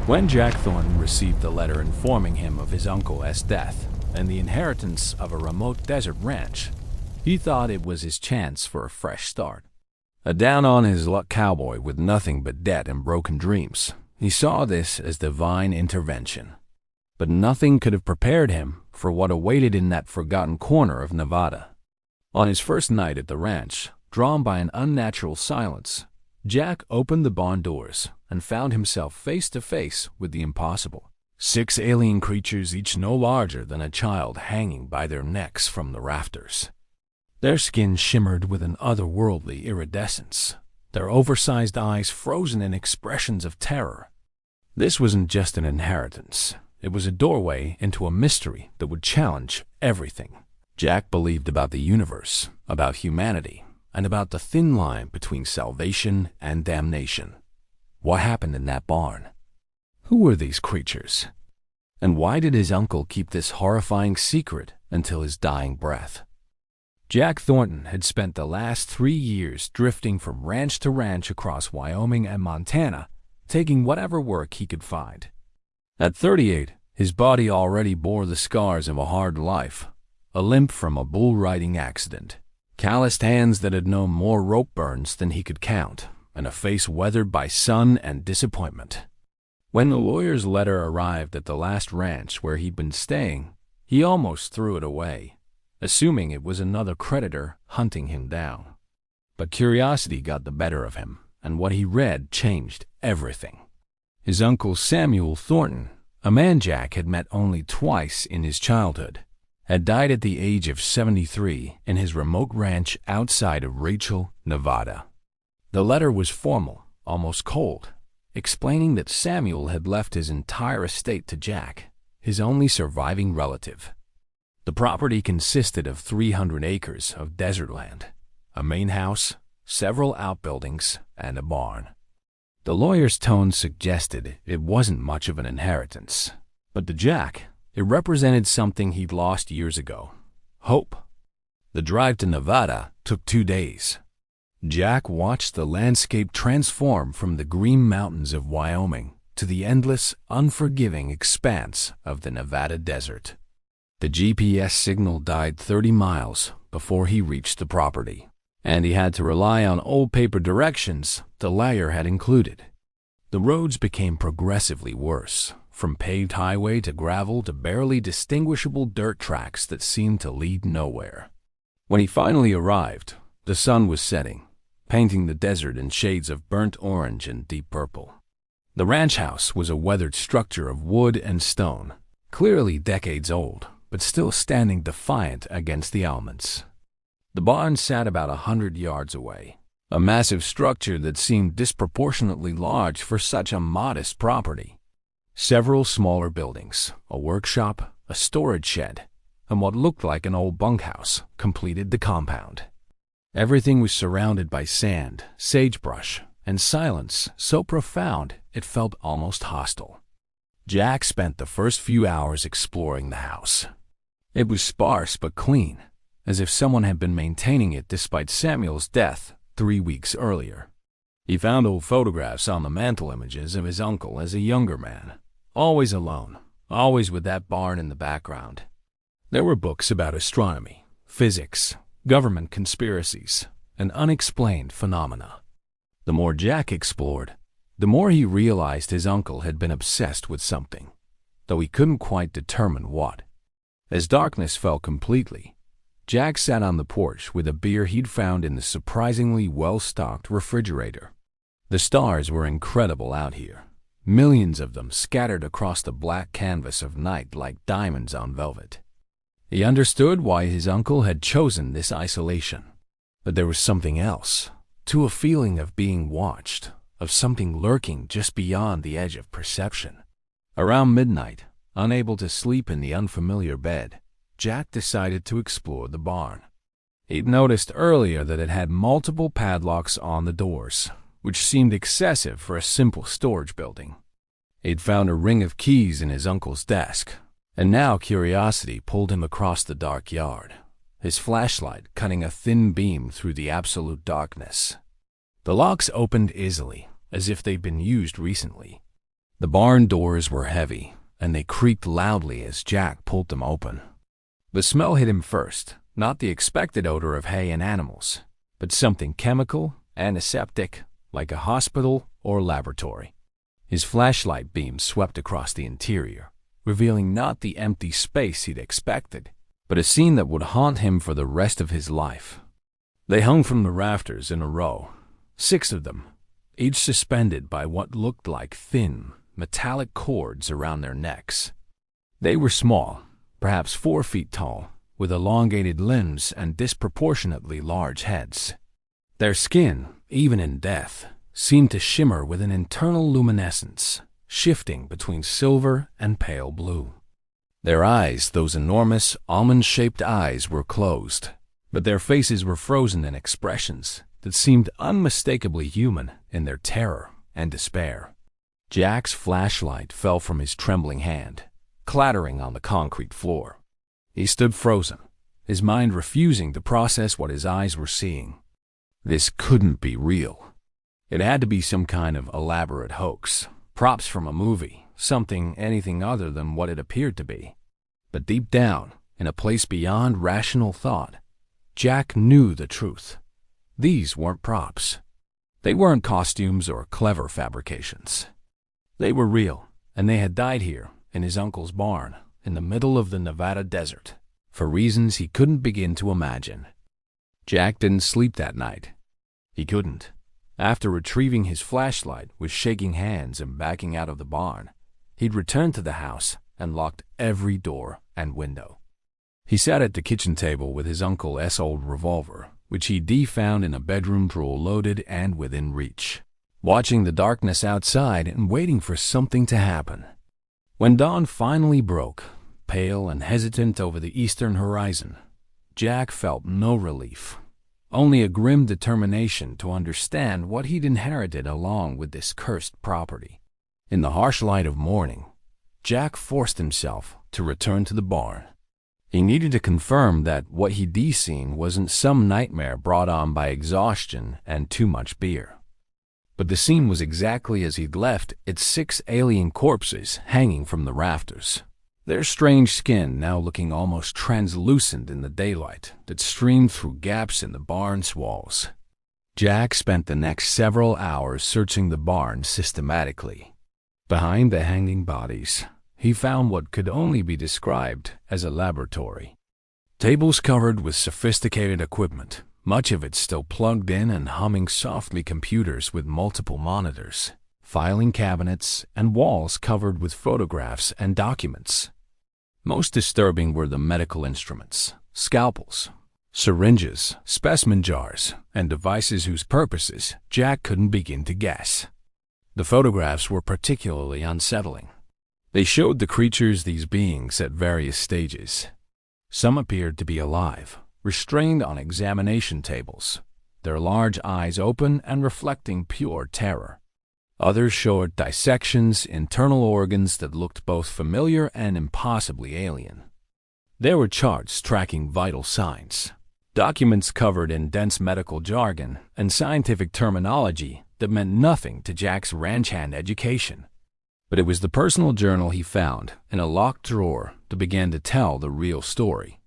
When Jack Thornton received the letter informing him of his uncle's death and the inheritance of a remote desert ranch, he thought it was his chance for a fresh start. A down-on-his-luck cowboy with nothing but debt and broken dreams, he saw this as divine intervention. But nothing could have prepared him for what awaited in that forgotten corner of Nevada. On his first night at the ranch, drawn by an unnatural silence, Jack opened the barn doors and found himself face to face with the impossible. 6 alien creatures, each no larger than a child, hanging by their necks from the rafters. Their skin shimmered with an otherworldly iridescence, their oversized eyes frozen in expressions of terror. This wasn't just an inheritance. It was a doorway into a mystery that would challenge everything Jack believed about the universe, about humanity, and about the thin line between salvation and damnation. What happened in that barn? Who were these creatures? And why did his uncle keep this horrifying secret until his dying breath? Jack Thornton had spent the last 3 years drifting from ranch to ranch across Wyoming and Montana, taking whatever work he could find. At 38, his body already bore the scars of a hard life, a limp from a bull riding accident, calloused hands that had known more rope burns than he could count, and a face weathered by sun and disappointment. When the lawyer's letter arrived at the last ranch where he'd been staying, he almost threw it away, assuming it was another creditor hunting him down. But curiosity got the better of him, and what he read changed everything. His uncle Samuel Thornton, a man Jack had met only twice in his childhood, had died at the age of 73 in his remote ranch outside of Rachel, Nevada. The letter was formal, almost cold, explaining that Samuel had left his entire estate to Jack, his only surviving relative. The property consisted of 300 acres of desert land, a main house, several outbuildings, and a barn. The lawyer's tone suggested it wasn't much of an inheritance, but to Jack, it represented something he'd lost years ago: hope. The drive to Nevada took 2 days. Jack watched the landscape transform from the green mountains of Wyoming to the endless, unforgiving expanse of the Nevada desert. The GPS signal died 30 miles before he reached the property, and he had to rely on old paper directions the lawyer had included. The roads became progressively worse, from paved highway to gravel to barely distinguishable dirt tracks that seemed to lead nowhere. When he finally arrived, the sun was setting, painting the desert in shades of burnt orange and deep purple. The ranch house was a weathered structure of wood and stone, clearly decades old, but still standing defiant against the elements. The barn sat about 100 yards away, a massive structure that seemed disproportionately large for such a modest property. Several smaller buildings, a workshop, a storage shed, and what looked like an old bunkhouse completed the compound. Everything was surrounded by sand, sagebrush, and silence so profound it felt almost hostile. Jack spent the first few hours exploring the house. It was sparse but clean, as if someone had been maintaining it despite Samuel's death 3 weeks earlier. He found old photographs on the mantel images of his uncle as a younger man, always alone, always with that barn in the background. There were books about astronomy, physics, government conspiracies, and unexplained phenomena. The more Jack explored, the more he realized his uncle had been obsessed with something, though he couldn't quite determine what. As darkness fell completely, Jack sat on the porch with a beer he'd found in the surprisingly well-stocked refrigerator. The stars were incredible out here, millions of them scattered across the black canvas of night like diamonds on velvet. He understood why his uncle had chosen this isolation. But there was something else, to a feeling of being watched, of something lurking just beyond the edge of perception. Around midnight, unable to sleep in the unfamiliar bed, Jack decided to explore the barn. He'd noticed earlier that it had multiple padlocks on the doors, which seemed excessive for a simple storage building. He'd found a ring of keys in his uncle's desk, and now curiosity pulled him across the dark yard, his flashlight cutting a thin beam through the absolute darkness. The locks opened easily, as if they'd been used recently. The barn doors were heavy, and they creaked loudly as Jack pulled them open. The smell hit him first, not the expected odor of hay and animals, but something chemical, antiseptic, like a hospital or laboratory. His flashlight beam swept across the interior, revealing not the empty space he'd expected, but a scene that would haunt him for the rest of his life. They hung from the rafters in a row, 6 of them, each suspended by what looked like thin, metallic cords around their necks. They were small, perhaps 4 feet tall, with elongated limbs and disproportionately large heads. Their skin, even in death, seemed to shimmer with an internal luminescence, shifting between silver and pale blue. Their eyes, those enormous, almond-shaped eyes, were closed, but their faces were frozen in expressions that seemed unmistakably human in their terror and despair. Jack's flashlight fell from his trembling hand, clattering on the concrete floor. He stood frozen, his mind refusing to process what his eyes were seeing. This couldn't be real. It had to be some kind of elaborate hoax, props from a movie, anything other than what it appeared to be. But deep down, in a place beyond rational thought, Jack knew the truth. These weren't props. They weren't costumes or clever fabrications. They were real, and they had died here, in his uncle's barn, in the middle of the Nevada desert, for reasons he couldn't begin to imagine. Jack didn't sleep that night. He couldn't. After retrieving his flashlight with shaking hands and backing out of the barn, he'd returned to the house and locked every door and window. He sat at the kitchen table with his uncle's old revolver, which he'd found in a bedroom drawer, loaded and within reach, watching the darkness outside and waiting for something to happen. When dawn finally broke, pale and hesitant over the eastern horizon, Jack felt no relief, only a grim determination to understand what he'd inherited along with this cursed property. In the harsh light of morning, Jack forced himself to return to the barn. He needed to confirm that what he'd seen wasn't some nightmare brought on by exhaustion and too much beer. But the scene was exactly as he'd left its 6 alien corpses hanging from the rafters, their strange skin now looking almost translucent in the daylight that streamed through gaps in the barn's walls. Jack spent the next several hours searching the barn systematically. Behind the hanging bodies, he found what could only be described as a laboratory. Tables covered with sophisticated equipment, much of it still plugged in and humming softly, computers with multiple monitors, filing cabinets, and walls covered with photographs and documents. Most disturbing were the medical instruments, scalpels, syringes, specimen jars, and devices whose purposes Jack couldn't begin to guess. The photographs were particularly unsettling. They showed the creatures, these beings, at various stages. Some appeared to be alive, restrained on examination tables, their large eyes open and reflecting pure terror. Others showed dissections, internal organs that looked both familiar and impossibly alien. There were charts tracking vital signs, documents covered in dense medical jargon and scientific terminology that meant nothing to Jack's ranch hand education. But it was the personal journal he found in a locked drawer that began to tell the real story.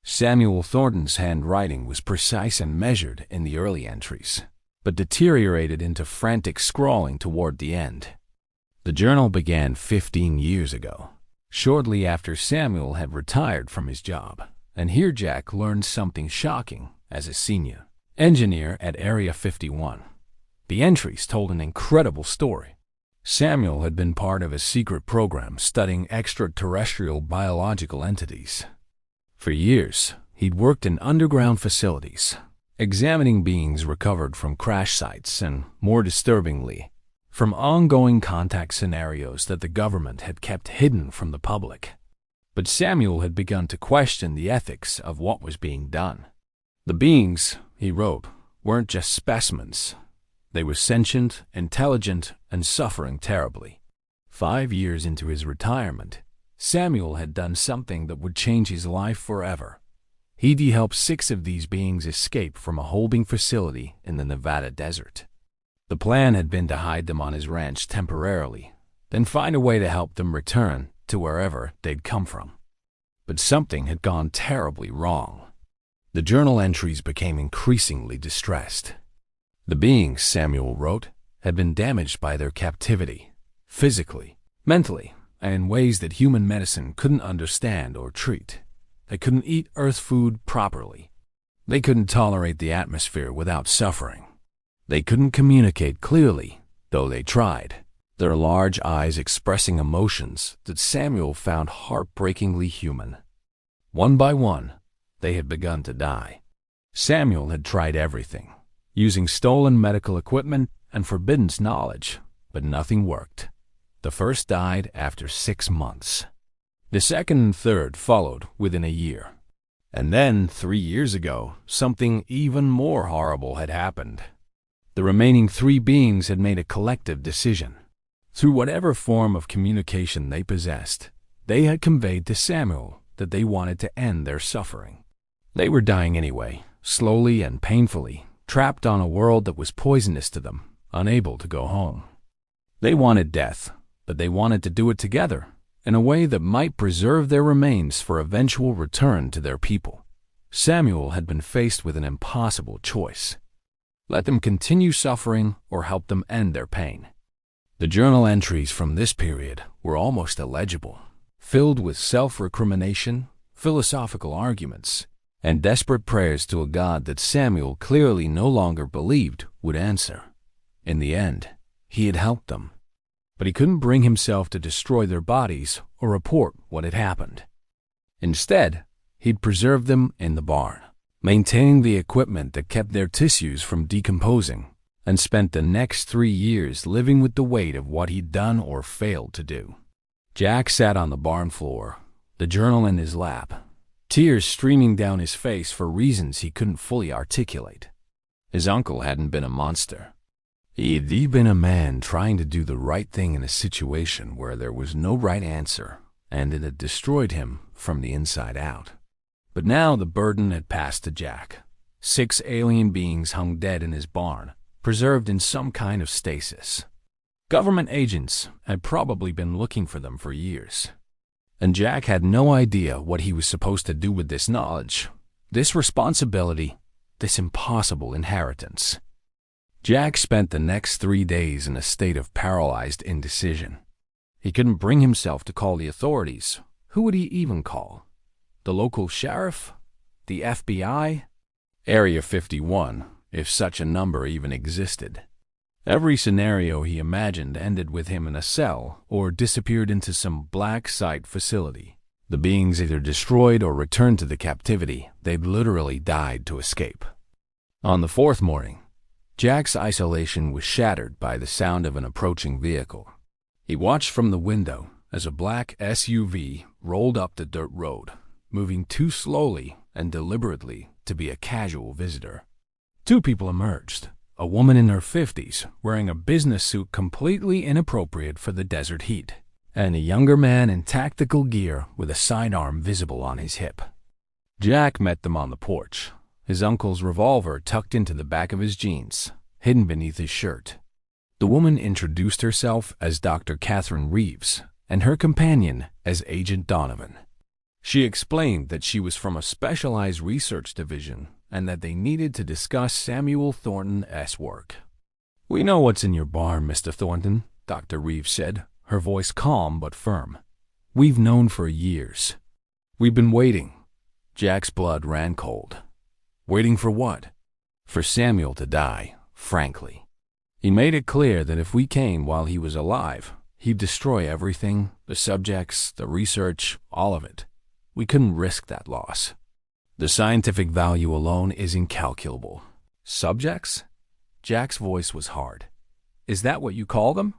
Samuel Thornton's handwriting was precise and measured in the early entries, but deteriorated into frantic scrawling toward the end. The journal began 15 years ago, shortly after Samuel had retired from his job, and here Jack learned something shocking as a senior engineer at Area 51. The entries told an incredible story. Samuel had been part of a secret program studying extraterrestrial biological entities. For years, he'd worked in underground facilities, examining beings recovered from crash sites and, more disturbingly, from ongoing contact scenarios that the government had kept hidden from the public. But Samuel had begun to question the ethics of what was being done. The beings, he wrote, weren't just specimens. They were sentient, intelligent, and suffering terribly. 5 years into his retirement, Samuel had done something that would change his life forever. He'd helped 6 of these beings escape from a holding facility in the Nevada desert. The plan had been to hide them on his ranch temporarily, then find a way to help them return to wherever they'd come from. But something had gone terribly wrong. The journal entries became increasingly distressed. The beings, Samuel wrote, had been damaged by their captivity, physically, mentally, and in ways that human medicine couldn't understand or treat. They couldn't eat earth food properly. They couldn't tolerate the atmosphere without suffering. They couldn't communicate clearly, though they tried, their large eyes expressing emotions that Samuel found heartbreakingly human. One by one, they had begun to die. Samuel had tried everything, using stolen medical equipment and forbidden knowledge, but nothing worked. The first died after 6 months. The second and third followed within a year. And then, 3 years ago, something even more horrible had happened. The remaining 3 beings had made a collective decision. Through whatever form of communication they possessed, they had conveyed to Samuel that they wanted to end their suffering. They were dying anyway, slowly and painfully, trapped on a world that was poisonous to them, unable to go home. They wanted death, but they wanted to do it together, in a way that might preserve their remains for eventual return to their people. Samuel had been faced with an impossible choice. Let them continue suffering or help them end their pain. The journal entries from this period were almost illegible, filled with self-recrimination, philosophical arguments, and desperate prayers to a God that Samuel clearly no longer believed would answer. In the end, he had helped them, but he couldn't bring himself to destroy their bodies or report what had happened. Instead, he'd preserved them in the barn, maintaining the equipment that kept their tissues from decomposing, and spent the next 3 years living with the weight of what he'd done or failed to do. Jack sat on the barn floor, the journal in his lap, tears streaming down his face for reasons he couldn't fully articulate. His uncle hadn't been a monster. He'd been a man trying to do the right thing in a situation where there was no right answer, and it had destroyed him from the inside out. But now the burden had passed to Jack. 6 alien beings hung dead in his barn, preserved in some kind of stasis. Government agents had probably been looking for them for years. And Jack had no idea what he was supposed to do with this knowledge, this responsibility, this impossible inheritance. Jack spent the next 3 days in a state of paralyzed indecision. He couldn't bring himself to call the authorities. Who would he even call? The local sheriff? The FBI? Area 51, if such a number even existed. Every scenario he imagined ended with him in a cell or disappeared into some black site facility. The beings either destroyed or returned to the captivity they'd literally died to escape. On the 4th morning, Jack's isolation was shattered by the sound of an approaching vehicle. He watched from the window as a black SUV rolled up the dirt road, moving too slowly and deliberately to be a casual visitor. 2 people emerged, a woman in her 50s wearing a business suit completely inappropriate for the desert heat, and a younger man in tactical gear with a sidearm visible on his hip. Jack met them on the porch, his uncle's revolver tucked into the back of his jeans, hidden beneath his shirt. The woman introduced herself as Dr. Catherine Reeves and her companion as Agent Donovan. She explained that she was from a specialized research division and that they needed to discuss Samuel Thornton's work. "We know what's in your barn, Mr. Thornton," Dr. Reeves said, her voice calm but firm. "We've known for years. We've been waiting." Jack's blood ran cold. Waiting for what? For Samuel to die, frankly. He made it clear that if we came while he was alive, he'd destroy everything, the subjects, the research, all of it. We couldn't risk that loss. The scientific value alone is incalculable. Subjects? Jack's voice was hard. "Is that what you call them?"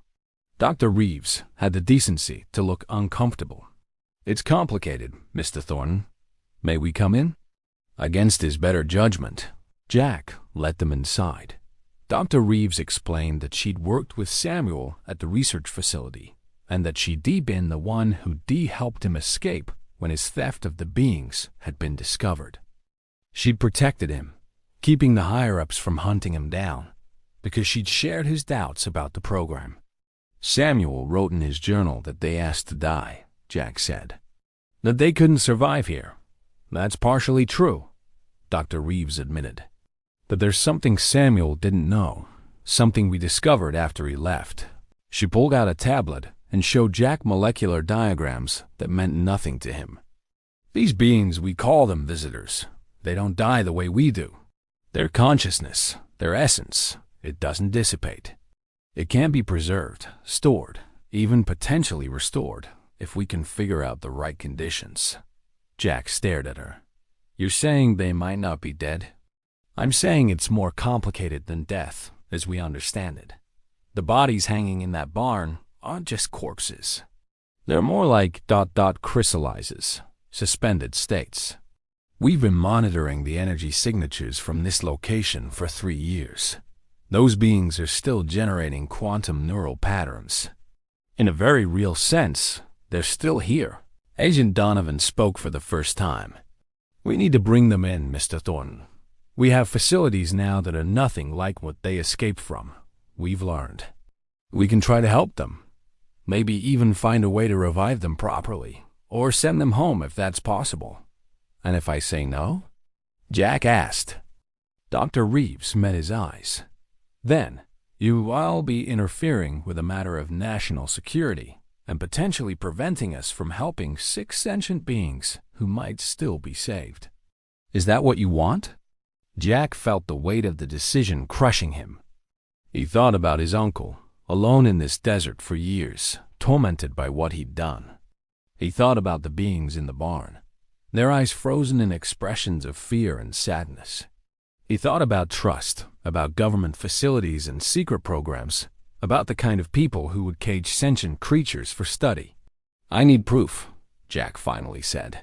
Dr. Reeves had the decency to look uncomfortable. "It's complicated, Mr. Thornton. May we come in?" Against his better judgment, Jack let them inside. Dr. Reeves explained that she'd worked with Samuel at the research facility, and that she'd been the one who helped him escape when his theft of the beings had been discovered. She'd protected him, keeping the higher-ups from hunting him down, because she'd shared his doubts about the program. Samuel wrote in his journal that they asked to die, Jack said. That they couldn't survive here. That's partially true, Dr. Reeves admitted. But there's something Samuel didn't know, something we discovered after he left. She pulled out a tablet and showed Jack molecular diagrams that meant nothing to him. These beings, we call them visitors. They don't die the way we do. Their consciousness, their essence, it doesn't dissipate. It can be preserved, stored, even potentially restored, if we can figure out the right conditions. Jack stared at her. You're saying they might not be dead? I'm saying it's more complicated than death, as we understand it. The bodies hanging in that barn aren't just corpses. They're more like ... chrysolizes, suspended states. We've been monitoring the energy signatures from this location for 3 years. Those beings are still generating quantum neural patterns. In a very real sense, they're still here. Agent Donovan spoke for the first time. We need to bring them in, Mr. Thornton. We have facilities now that are nothing like what they escaped from. We've learned. We can try to help them. Maybe even find a way to revive them properly, or send them home if that's possible. And if I say no? Jack asked. Dr. Reeves met his eyes. Then, you'll all be interfering with a matter of national security and potentially preventing us from helping 6 sentient beings who might still be saved. Is that what you want? Jack felt the weight of the decision crushing him. He thought about his uncle, alone in this desert for years, tormented by what he'd done. He thought about the beings in the barn, their eyes frozen in expressions of fear and sadness. He thought about trust, about government facilities and secret programs, about the kind of people who would cage sentient creatures for study. I need proof, Jack finally said.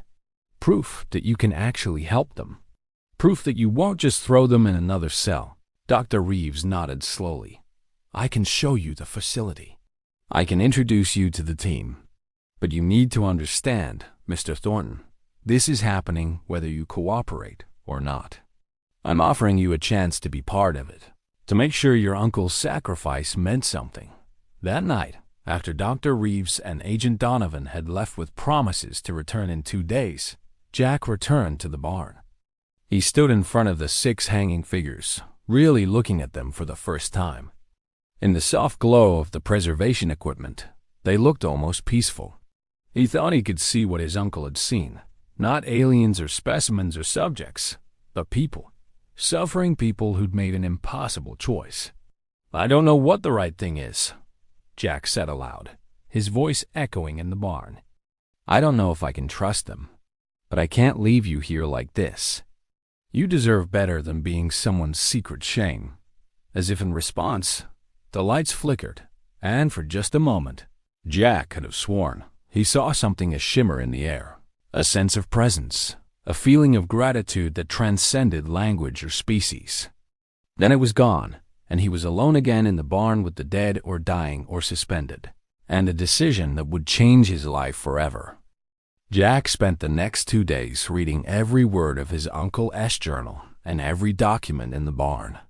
Proof that you can actually help them. Proof that you won't just throw them in another cell. Dr. Reeves nodded slowly. I can show you the facility. I can introduce you to the team. But you need to understand, Mr. Thornton, this is happening whether you cooperate or not. I'm offering you a chance to be part of it, to make sure your uncle's sacrifice meant something. That night, after Dr. Reeves and Agent Donovan had left with promises to return in 2 days, Jack returned to the barn. He stood in front of the 6 hanging figures, really looking at them for the first time. In the soft glow of the preservation equipment, they looked almost peaceful. He thought he could see what his uncle had seen, not aliens or specimens or subjects, but people. Suffering people who'd made an impossible choice. I don't know what the right thing is, Jack said aloud, his voice echoing in the barn. I don't know if I can trust them, but I can't leave you here like this. You deserve better than being someone's secret shame. As if in response, the lights flickered, and for just a moment, Jack could have sworn he saw something shimmer in the air, a sense of presence. A feeling of gratitude that transcended language or species. Then it was gone, and he was alone again in the barn with the dead or dying or suspended, and a decision that would change his life forever. Jack spent the next 2 days reading every word of his Uncle S. journal and every document in the barn.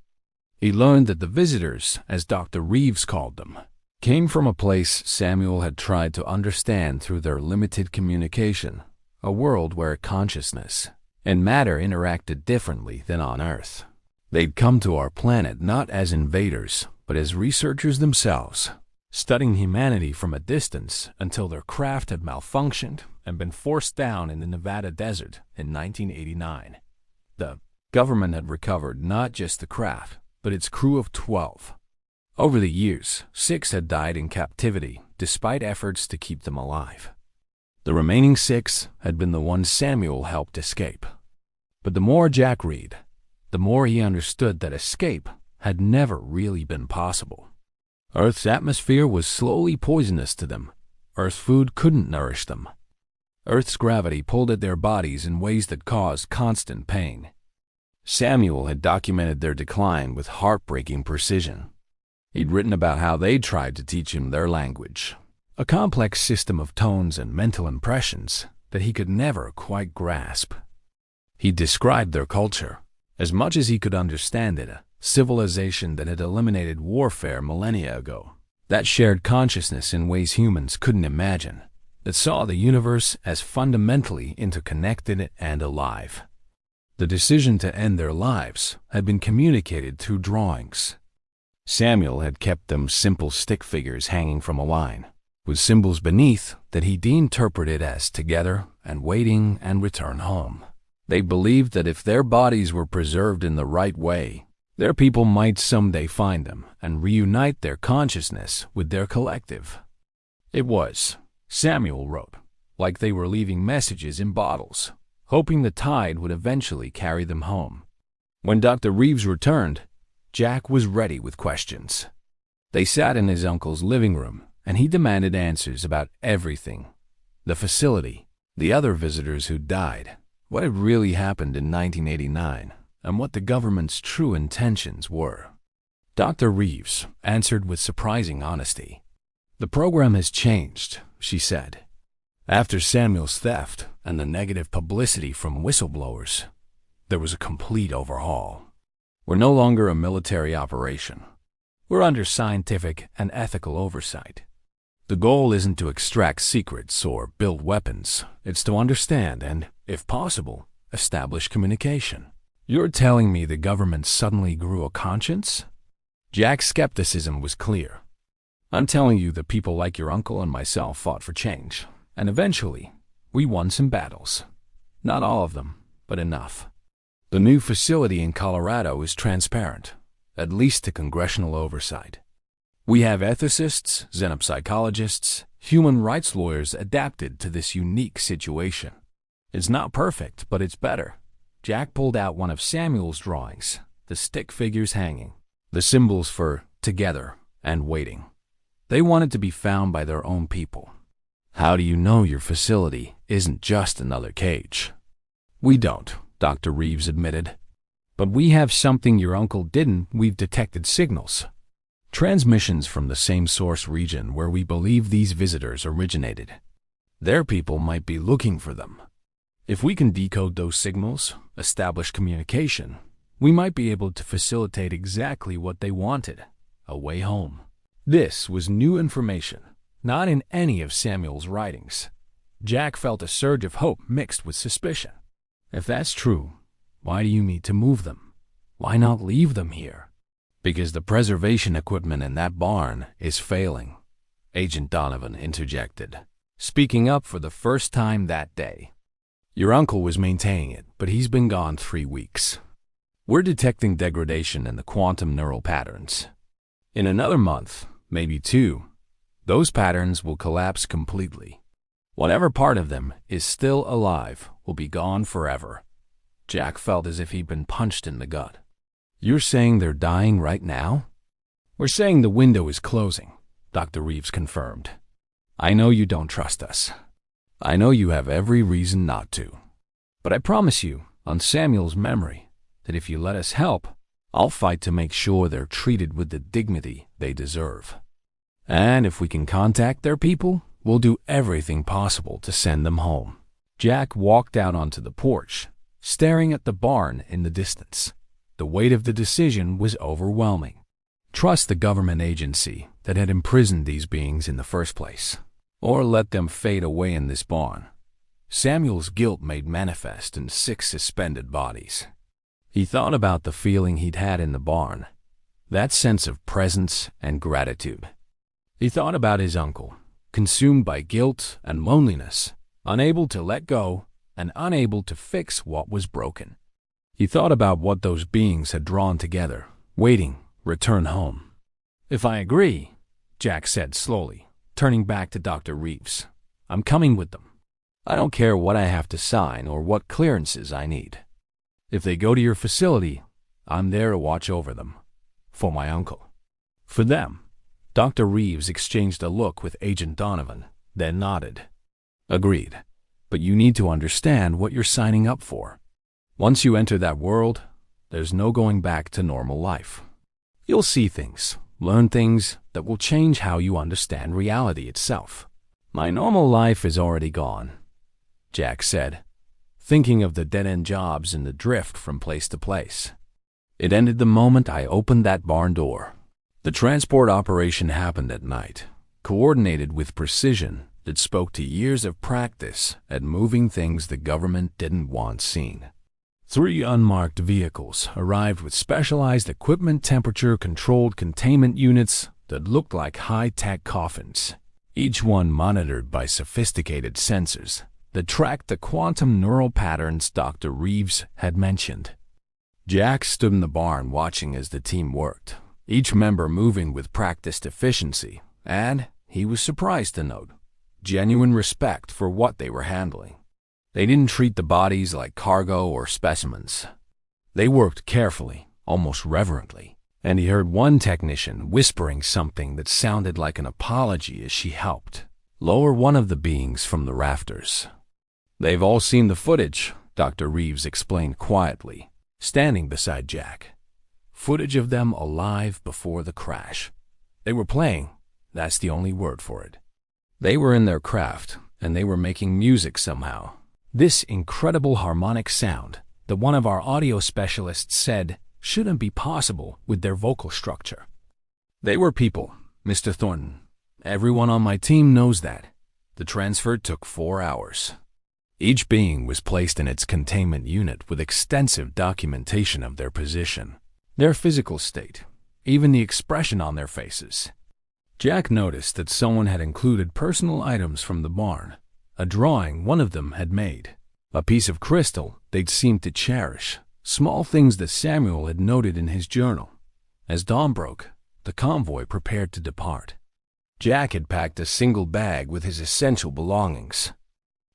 He learned that the visitors, as Dr. Reeves called them, came from a place Samuel had tried to understand through their limited communication. A world where consciousness and matter interacted differently than on Earth. They'd come to our planet not as invaders, but as researchers themselves, studying humanity from a distance until their craft had malfunctioned and been forced down in the Nevada desert in 1989. The government had recovered not just the craft, but its crew of 12. Over the years, 6 had died in captivity despite efforts to keep them alive. The remaining 6 had been the ones Samuel helped escape. But the more Jack read, the more he understood that escape had never really been possible. Earth's atmosphere was slowly poisonous to them. Earth food couldn't nourish them. Earth's gravity pulled at their bodies in ways that caused constant pain. Samuel had documented their decline with heartbreaking precision. He'd written about how they'd tried to teach him their language. A complex system of tones and mental impressions that he could never quite grasp. He described their culture, as much as he could understand it, a civilization that had eliminated warfare millennia ago, That shared consciousness in ways humans couldn't imagine, that saw the universe as fundamentally interconnected and alive. The decision to end their lives had been communicated through drawings. Samuel had kept them simple stick figures hanging from a line, with symbols beneath that he interpreted as together and waiting and return home. They believed that if their bodies were preserved in the right way, their people might someday find them and reunite their consciousness with their collective. It was, Samuel wrote, like they were leaving messages in bottles, hoping the tide would eventually carry them home. When Dr. Reeves returned, Jack was ready with questions. They sat in his uncle's living room, and he demanded answers about everything. The facility, the other visitors who died, what had really happened in 1989, and what the government's true intentions were. Dr. Reeves answered with surprising honesty. "The program has changed," she said. "After Samuel's theft and the negative publicity from whistleblowers, there was a complete overhaul. We're no longer a military operation. We're under scientific and ethical oversight. The goal isn't to extract secrets or build weapons. It's to understand and, if possible, establish communication." "You're telling me the government suddenly grew a conscience?" Jack's skepticism was clear. "I'm telling you that people like your uncle and myself fought for change, and eventually, we won some battles. Not all of them, but enough. The new facility in Colorado is transparent, at least to congressional oversight. We have ethicists, xenopsychologists, human rights lawyers adapted to this unique situation. It's not perfect, but it's better." Jack pulled out one of Samuel's drawings, the stick figures hanging, the symbols for together and waiting. They wanted to be found by their own people. "How do you know your facility isn't just another cage?" "We don't," Dr. Reeves admitted. "But we have something your uncle didn't. We've detected signals. Transmissions from the same source region where we believe these visitors originated. Their people might be looking for them. If we can decode those signals, establish communication, we might be able to facilitate exactly what they wanted, a way home." This was new information, not in any of Samuel's writings. Jack felt a surge of hope mixed with suspicion. "If that's true, why do you need to move them? Why not leave them here?" "Because the preservation equipment in that barn is failing," Agent Donovan interjected, speaking up for the first time that day. "Your uncle was maintaining it, but he's been gone 3 weeks. We're detecting degradation in the quantum neural patterns. In another month, maybe 2, those patterns will collapse completely. Whatever part of them is still alive will be gone forever." Jack felt as if he'd been punched in the gut. "You're saying they're dying right now?" "We're saying the window is closing," Dr. Reeves confirmed. "I know you don't trust us. I know you have every reason not to. But I promise you, on Samuel's memory, that if you let us help, I'll fight to make sure they're treated with the dignity they deserve. And if we can contact their people, we'll do everything possible to send them home." Jack walked out onto the porch, staring at the barn in the distance. The weight of the decision was overwhelming. Trust the government agency that had imprisoned these beings in the first place, or let them fade away in this barn. Samuel's guilt made manifest in 6 suspended bodies. He thought about the feeling he'd had in the barn, that sense of presence and gratitude. He thought about his uncle, consumed by guilt and loneliness, unable to let go and unable to fix what was broken. He thought about what those beings had drawn together, waiting, return home. "If I agree," Jack said slowly, turning back to Dr. Reeves, "I'm coming with them. I don't care what I have to sign or what clearances I need. If they go to your facility, I'm there to watch over them. For my uncle. For them." Dr. Reeves exchanged a look with Agent Donovan, then nodded. "Agreed. But you need to understand what you're signing up for. Once you enter that world, there's no going back to normal life. You'll see things, learn things that will change how you understand reality itself." "My normal life is already gone," Jack said, thinking of the dead-end jobs and the drift from place to place. "It ended the moment I opened that barn door. The transport operation happened at night, coordinated with precision that spoke to years of practice at moving things the government didn't want seen. 3 unmarked vehicles arrived with specialized equipment, temperature-controlled containment units that looked like high-tech coffins, each one monitored by sophisticated sensors that tracked the quantum neural patterns Dr. Reeves had mentioned. Jack stood in the barn watching as the team worked, each member moving with practiced efficiency, and he was surprised to note genuine respect for what they were handling. They didn't treat the bodies like cargo or specimens. They worked carefully, almost reverently, and he heard one technician whispering something that sounded like an apology as she helped lower one of the beings from the rafters. "They've all seen the footage," Dr. Reeves explained quietly, standing beside Jack. "Footage of them alive before the crash. They were playing, that's the only word for it. They were in their craft, and they were making music somehow. This incredible harmonic sound that one of our audio specialists said shouldn't be possible with their vocal structure. They were people, Mr. Thornton. Everyone on my team knows that. The transfer took 4 hours. Each being was placed in its containment unit with extensive documentation of their position, their physical state, even the expression on their faces." Jack noticed that someone had included personal items from the barn, a drawing one of them had made, a piece of crystal they'd seemed to cherish, small things that Samuel had noted in his journal. As dawn broke, the convoy prepared to depart. Jack had packed a single bag with his essential belongings.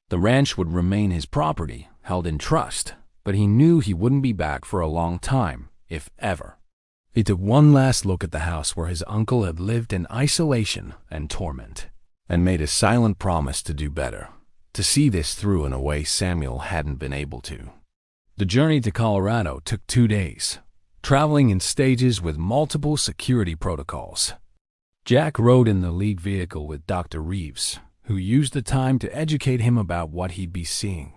The ranch would remain his property, held in trust, but he knew he wouldn't be back for a long time, if ever. He took one last look at the house where his uncle had lived in isolation and torment, and made a silent promise to do better, to see this through in a way Samuel hadn't been able to. The journey to Colorado took 2 days, traveling in stages with multiple security protocols. Jack rode in the lead vehicle with Dr. Reeves, who used the time to educate him about what he'd be seeing.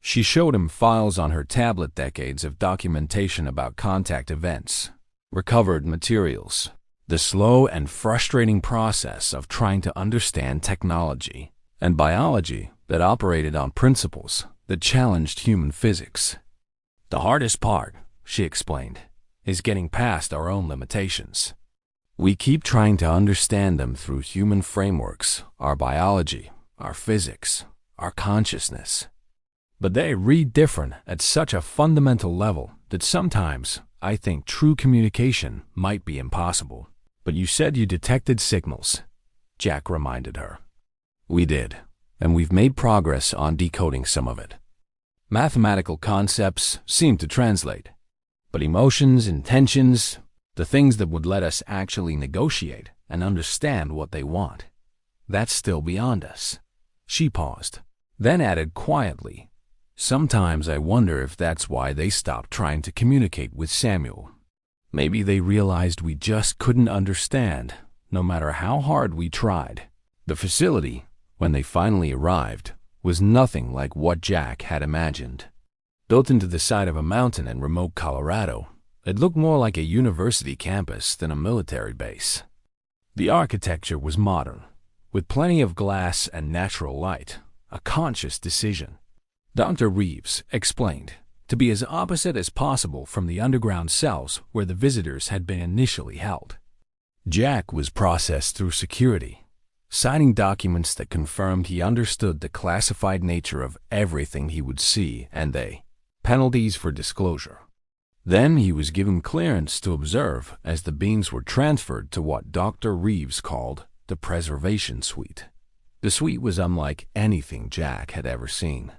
She showed him files on her tablet, decades of documentation about contact events, recovered materials, the slow and frustrating process of trying to understand technology and biology that operated on principles that challenged human physics. "The hardest part," she explained, "is getting past our own limitations. We keep trying to understand them through human frameworks, our biology, our physics, our consciousness. But they read different at such a fundamental level that sometimes I think true communication might be impossible." "But you said you detected signals," Jack reminded her. "We did, and we've made progress on decoding some of it. Mathematical concepts seem to translate, but emotions, intentions, the things that would let us actually negotiate and understand what they want, that's still beyond us." She paused, then added quietly, "Sometimes I wonder if that's why they stopped trying to communicate with Samuel. Maybe they realized we just couldn't understand, no matter how hard we tried." The facility, when they finally arrived, was nothing like what Jack had imagined. Built into the side of a mountain in remote Colorado, it looked more like a university campus than a military base. The architecture was modern, with plenty of glass and natural light, a conscious decision. Dr. Reeves explained, to be as opposite as possible from the underground cells where the visitors had been initially held. Jack was processed through security, signing documents that confirmed he understood the classified nature of everything he would see and the penalties for disclosure. Then he was given clearance to observe as the beings were transferred to what Dr. Reeves called the preservation suite. The suite was unlike anything Jack had ever seen.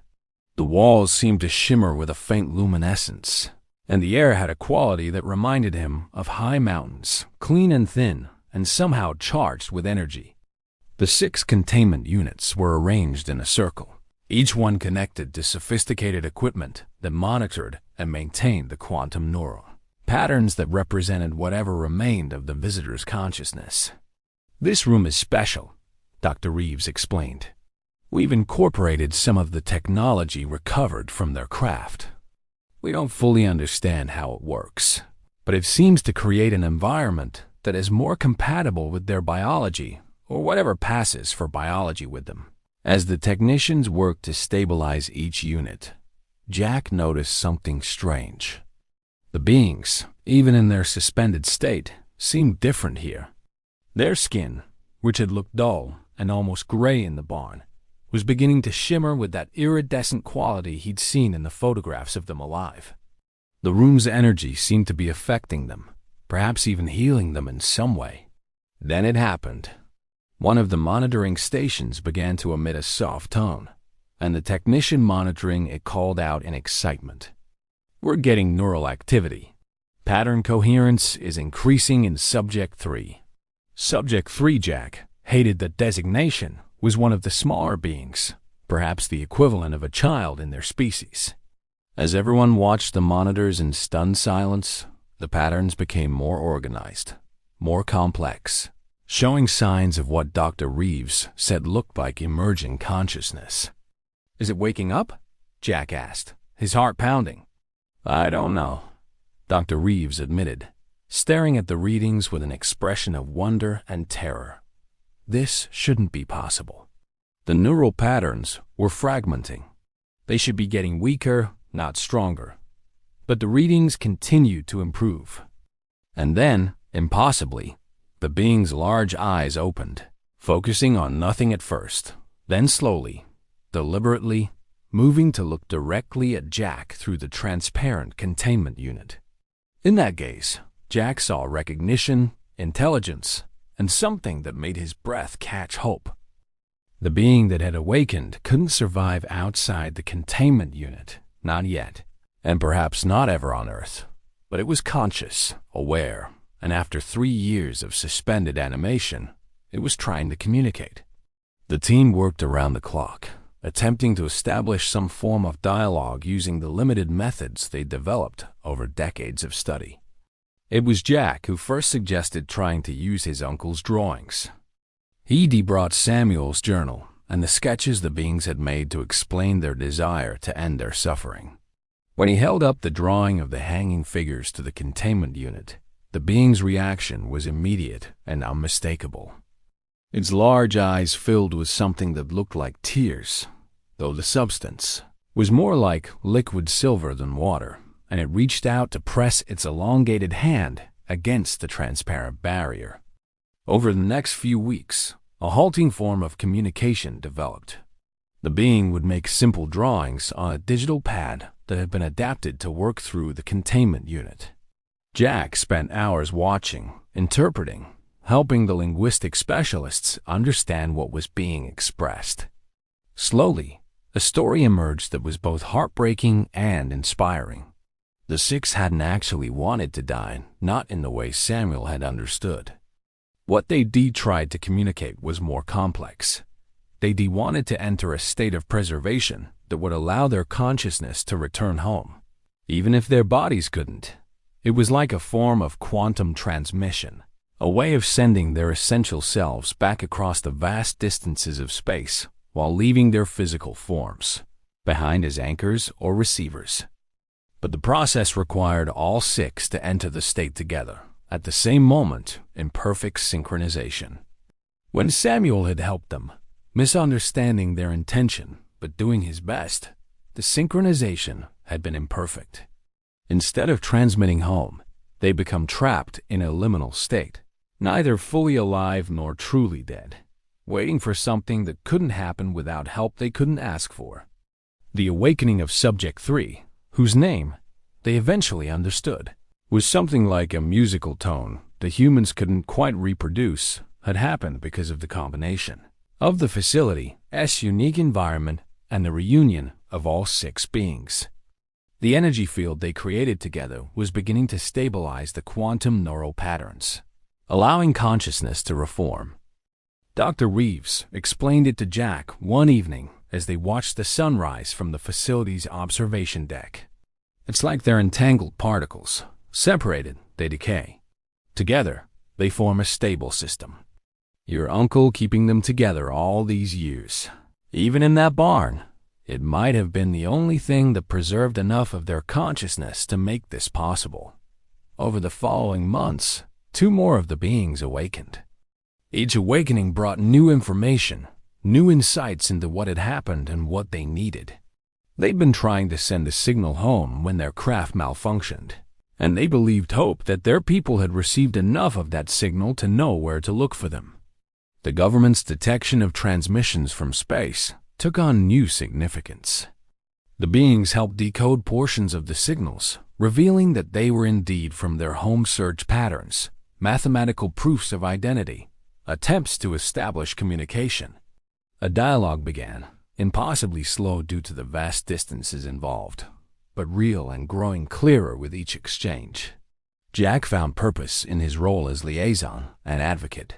The walls seemed to shimmer with a faint luminescence, and the air had a quality that reminded him of high mountains, clean and thin, and somehow charged with energy. The 6 containment units were arranged in a circle, each one connected to sophisticated equipment that monitored and maintained the quantum neural patterns that represented whatever remained of the visitor's consciousness. "This room is special," Dr. Reeves explained. "We've incorporated some of the technology recovered from their craft. We don't fully understand how it works, but it seems to create an environment that is more compatible with their biology, or whatever passes for biology with them. As the technicians worked to stabilize each unit, Jack noticed something strange. The beings, even in their suspended state, seemed different here. Their skin, which had looked dull and almost gray in the barn, was beginning to shimmer with that iridescent quality he'd seen in the photographs of them alive. The room's energy seemed to be affecting them, perhaps even healing them in some way. Then it happened. One of the monitoring stations began to emit a soft tone, and the technician monitoring it called out in excitement. "We're getting neural activity. Pattern coherence is increasing in Subject 3. Subject 3, Jack, hated the designation, was one of the smaller beings, perhaps the equivalent of a child in their species. As everyone watched the monitors in stunned silence, the patterns became more organized, more complex, showing signs of what Dr. Reeves said looked like emerging consciousness. "Is it waking up?" Jack asked, his heart pounding. "I don't know," Dr. Reeves admitted, staring at the readings with an expression of wonder and terror. This shouldn't be possible. The neural patterns were fragmenting. They should be getting weaker, not stronger. But the readings continued to improve. And then, impossibly, the being's large eyes opened, focusing on nothing at first, then slowly, deliberately, moving to look directly at Jack through the transparent containment unit. In that gaze, Jack saw recognition, intelligence, and something that made his breath catch hope. The being that had awakened couldn't survive outside the containment unit, not yet, and perhaps not ever on Earth. But it was conscious, aware, and after 3 years of suspended animation, it was trying to communicate. The team worked around the clock, attempting to establish some form of dialogue using the limited methods they developed over decades of study. It was Jack who first suggested trying to use his uncle's drawings. He brought Samuel's journal and the sketches the beings had made to explain their desire to end their suffering. When he held up the drawing of the hanging figures to the containment unit, the being's reaction was immediate and unmistakable. Its large eyes filled with something that looked like tears, though the substance was more like liquid silver than water, and it reached out to press its elongated hand against the transparent barrier. Over the next few weeks, a halting form of communication developed. The being would make simple drawings on a digital pad that had been adapted to work through the containment unit. Jack spent hours watching, interpreting, helping the linguistic specialists understand what was being expressed. Slowly, a story emerged that was both heartbreaking and inspiring. The 6 hadn't actually wanted to die, not in the way Samuel had understood. What they tried to communicate was more complex. They wanted to enter a state of preservation that would allow their consciousness to return home, even if their bodies couldn't. It was like a form of quantum transmission, a way of sending their essential selves back across the vast distances of space while leaving their physical forms behind as anchors or receivers. But the process required all 6 to enter the state together, at the same moment, in perfect synchronization. When Samuel had helped them, misunderstanding their intention but doing his best, the synchronization had been imperfect. Instead of transmitting home, they become trapped in a liminal state, neither fully alive nor truly dead, waiting for something that couldn't happen without help they couldn't ask for. The awakening of Subject 3, whose name they eventually understood, was something like a musical tone the humans couldn't quite reproduce, had happened because of the combination of the facility's unique environment and the reunion of all 6 beings. The energy field they created together was beginning to stabilize the quantum neural patterns, allowing consciousness to reform. Dr. Reeves explained it to Jack one evening as they watched the sunrise from the facility's observation deck. It's like they're entangled particles. Separated, they decay. Together, they form a stable system. Your uncle keeping them together all these years. Even in that barn, it might have been the only thing that preserved enough of their consciousness to make this possible. Over the following months, 2 more of the beings awakened. Each awakening brought new information, new insights into what had happened and what they needed. They'd been trying to send a signal home when their craft malfunctioned, and they believed hope that their people had received enough of that signal to know where to look for them. The government's detection of transmissions from space took on new significance. The beings helped decode portions of the signals, revealing that they were indeed from their home search patterns, mathematical proofs of identity, attempts to establish communication. A dialogue began, impossibly slow due to the vast distances involved, but real and growing clearer with each exchange. Jack found purpose in his role as liaison and advocate.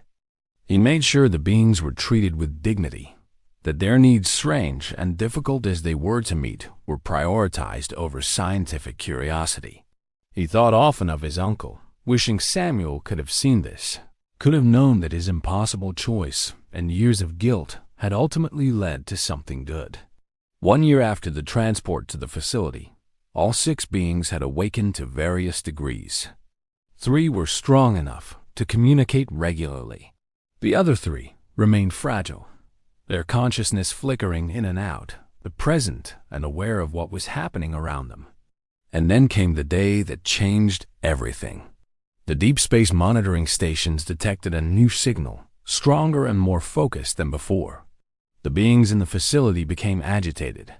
He made sure the beings were treated with dignity, that their needs, strange and difficult as they were to meet, were prioritized over scientific curiosity. He thought often of his uncle, wishing Samuel could have seen this, could have known that his impossible choice and years of guilt had ultimately led to something good. 1 year after the transport to the facility, all 6 beings had awakened to various degrees. 3 were strong enough to communicate regularly. The other 3 remained fragile, their consciousness flickering in and out, but present and aware of what was happening around them. And then came the day that changed everything. The deep space monitoring stations detected a new signal, stronger and more focused than before. The beings in the facility became agitated,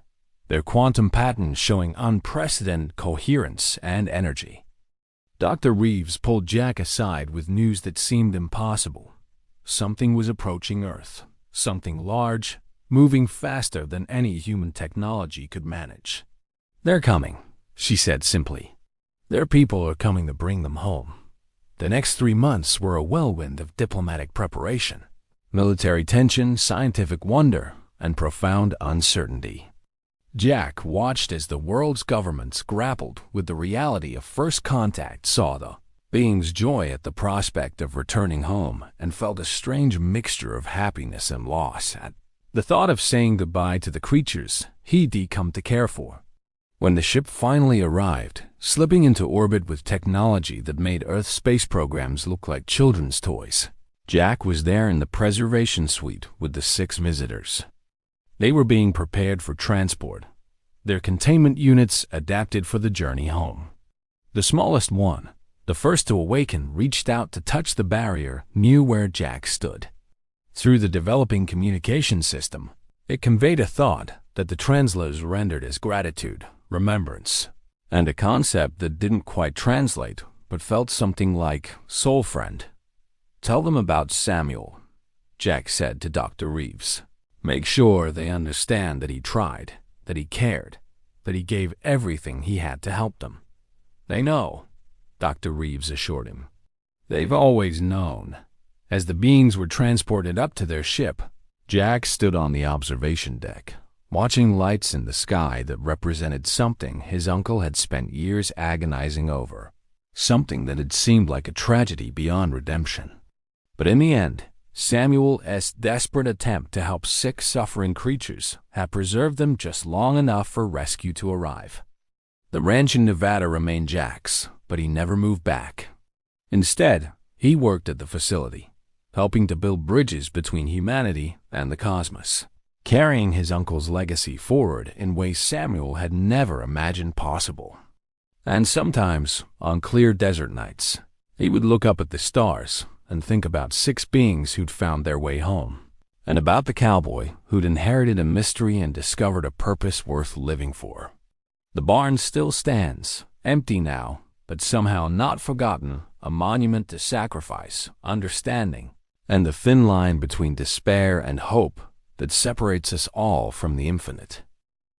their quantum patterns showing unprecedented coherence and energy. Dr. Reeves pulled Jack aside with news that seemed impossible. Something was approaching Earth, something large, moving faster than any human technology could manage. "They're coming," she said simply. "Their people are coming to bring them home." The next 3 months were a whirlwind of diplomatic preparation, military tension, scientific wonder, and profound uncertainty. Jack watched as the world's governments grappled with the reality of first contact, saw the being's joy at the prospect of returning home, and felt a strange mixture of happiness and loss at the thought of saying goodbye to the creatures he'd come to care for. When the ship finally arrived, slipping into orbit with technology that made Earth's space programs look like children's toys, Jack was there in the preservation suite with the 6 visitors. They were being prepared for transport, their containment units adapted for the journey home. The smallest one, the first to awaken, reached out to touch the barrier, knew where Jack stood. Through the developing communication system, it conveyed a thought that the translators rendered as gratitude, remembrance, and a concept that didn't quite translate, but felt something like soul friend. "Tell them about Samuel," Jack said to Dr. Reeves. "Make sure they understand that he tried, that he cared, that he gave everything he had to help them." "They know," Dr. Reeves assured him. "They've always known." As the beings were transported up to their ship, Jack stood on the observation deck, watching lights in the sky that represented something his uncle had spent years agonizing over, something that had seemed like a tragedy beyond redemption. But in the end, Samuel's desperate attempt to help sick, suffering creatures had preserved them just long enough for rescue to arrive. The ranch in Nevada remained Jack's, but he never moved back. Instead, he worked at the facility, helping to build bridges between humanity and the cosmos, carrying his uncle's legacy forward in ways Samuel had never imagined possible. And sometimes, on clear desert nights, he would look up at the stars and think about 6 beings who'd found their way home, and about the cowboy who'd inherited a mystery and discovered a purpose worth living for. The barn still stands, empty now, but somehow not forgotten, a monument to sacrifice, understanding, and the thin line between despair and hope that separates us all from the infinite.